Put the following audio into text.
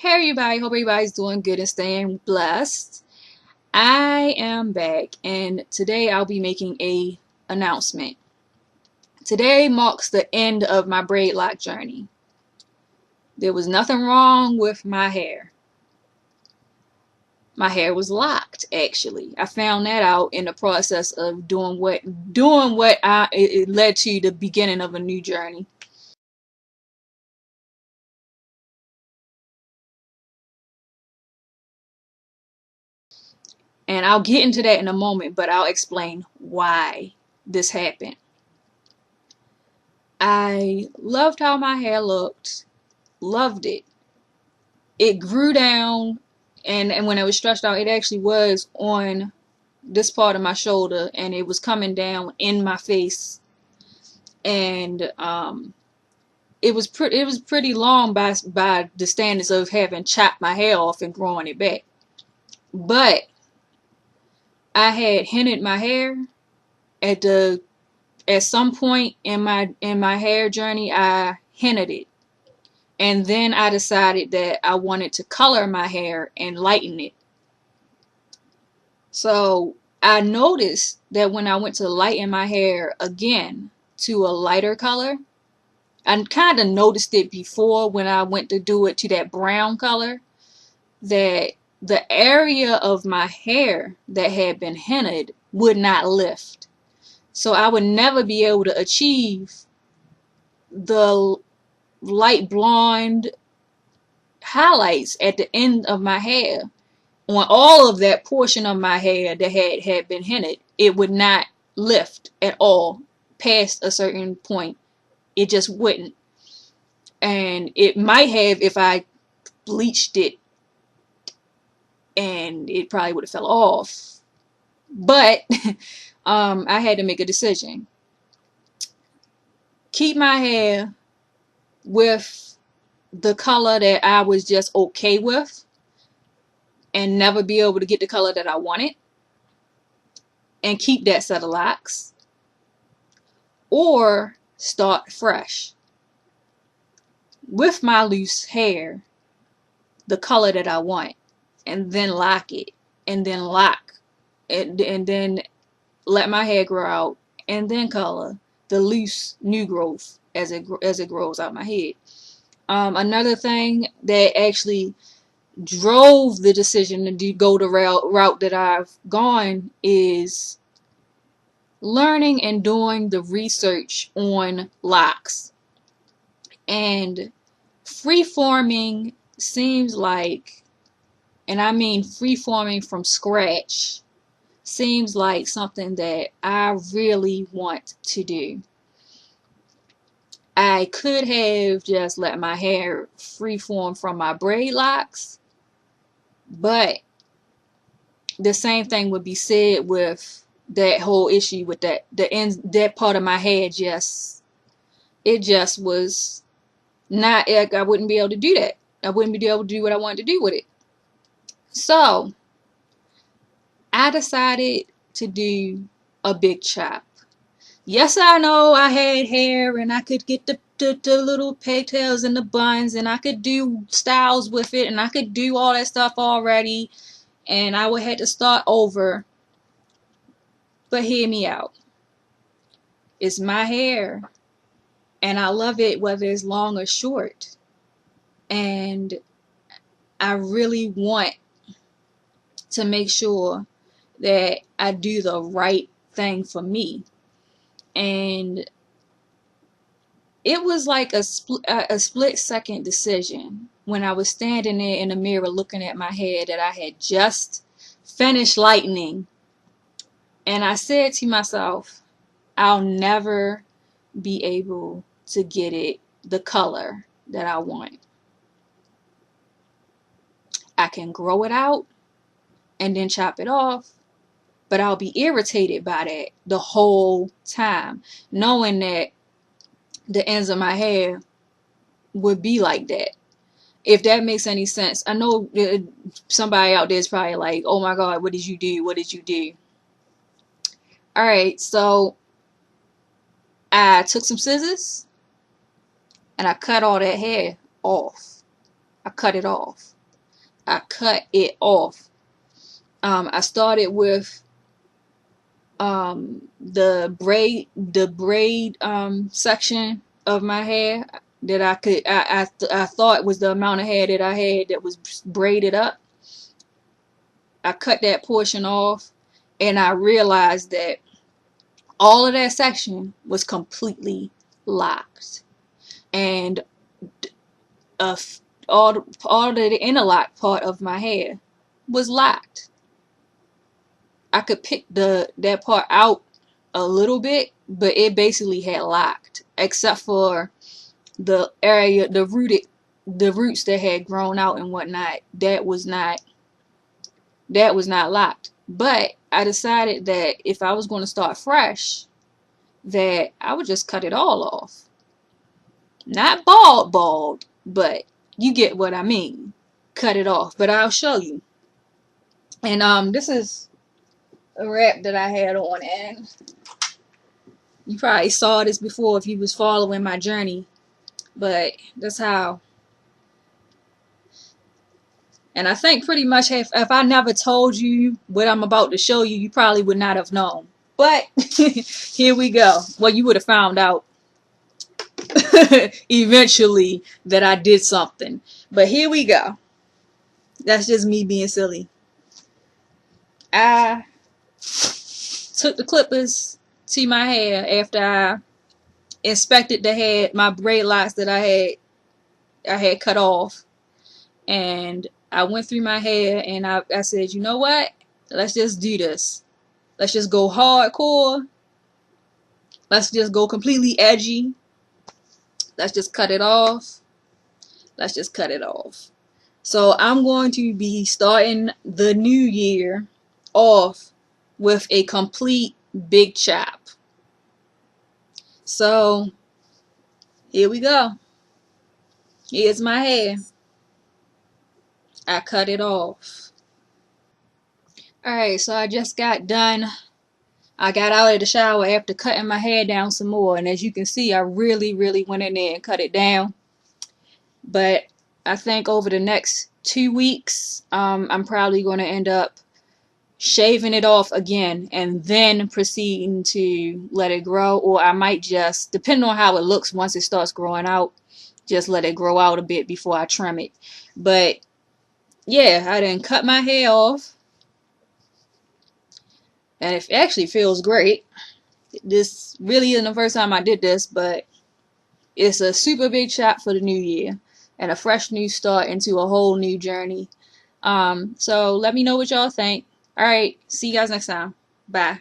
Hey everybody, hope everybody's doing good and staying blessed. I am back and today I'll be making a announcement. Today marks the end of my braidlock journey. There was nothing wrong with my hair. My hair was locked actually. I found that out in the process of doing what it led to the beginning of a new journey. And I'll get into that in a moment, but I'll explain why this happened. I loved how my hair looked, loved it. It grew down, and when it was stretched out, it actually was on this part of my shoulder, and it was coming down in my face, and it was pretty long by the standards of having chopped my hair off and growing it back. But I had hinted my hair at some point in my hair journey. I hinted it. And then I decided that I wanted to color my hair and lighten it. So I noticed that when I went to lighten my hair again to a lighter color, I kind of noticed it before when I went to do it to that brown color, that the area of my hair that had been hinted would not lift. So I would never be able to achieve the light blonde highlights at the end of my hair. On all of that portion of my hair that had been hinted, it would not lift at all past a certain point. It just wouldn't. And it might have if I bleached it, and it probably would have fell off. But I had to make a decision. Keep my hair with the color that I was just okay with, and never be able to get the color that I wanted, and keep that set of locks, or start fresh with my loose hair, the color that I want, and then lock it, and then lock it, and then let my hair grow out, and then color the loose new growth as it grows out my head. Another thing that actually drove the decision to go the route that I've gone is learning and doing the research on locks. And freeforming seems like, and I mean freeforming from scratch, seems like something that I really want to do. I could have just let my hair freeform from my braid locks, but the same thing would be said with that whole issue with that part of my hair it just was not, like, I wouldn't be able to do that. I wouldn't be able to do what I wanted to do with it. So I decided to do a big chop. Yes, I know I had hair and I could get the little pigtails and the buns, and I could do styles with it, and I could do all that stuff already, and I would have to start over. But hear me out. It's my hair, and I love it whether it's long or short. And I really want to make sure that I do the right thing for me. And it was like a split second decision when I was standing there in the mirror looking at my hair that I had just finished lightening. And I said to myself, I'll never be able to get it the color that I want. I can grow it out and then chop it off, but I'll be irritated by that the whole time, knowing that the ends of my hair would be like that. If that makes any sense. I know somebody out there is probably like, oh my God, what did you do? What did you do? Alright, so I took some scissors and I cut all that hair off. I cut it off. I cut it off. I started with the braid section of my hair that I thought was the amount of hair that I had that was braided up. I cut that portion off, and I realized that all of that section was completely locked, and uh, all the interlock part of my hair was locked. I could pick that part out a little bit, but it basically had locked, except for the area, the roots that had grown out and whatnot. That was not locked. But I decided that if I was going to start fresh, that I would just cut it all off. Not bald, but you get what I mean. Cut it off. But I'll show you. And this is a wrap that I had on, and you probably saw this before if you was following my journey, but that's how. And I think pretty much if I never told you what I'm about to show you, you probably would not have known. But here we go. Well, you would have found out eventually that I did something. But here we go. That's just me being silly. I took the clippers to my hair after I inspected my braid locks that I had cut off, and I went through my hair and I said, you know what? Let's just do this. Let's just go hardcore. Let's just go completely edgy. Let's just cut it off. Let's just cut it off. So I'm going to be starting the new year off with a complete big chop. So here we go. Here's my hair. I cut it off. Alright, so I just got done. I got out of the shower after cutting my hair down some more, and as you can see, I really went in there and cut it down. But I think over the next 2 weeks, I'm probably going to end up shaving it off again and then proceeding to let it grow, or I might just, depending on how it looks once it starts growing out, just let it grow out a bit before I trim it. But yeah, I done cut my hair off, and it actually feels great. This really isn't the first time I did this, but it's a super big chop for the new year and a fresh new start into a whole new journey. So let me know what y'all think. Alright, see you guys next time. Bye.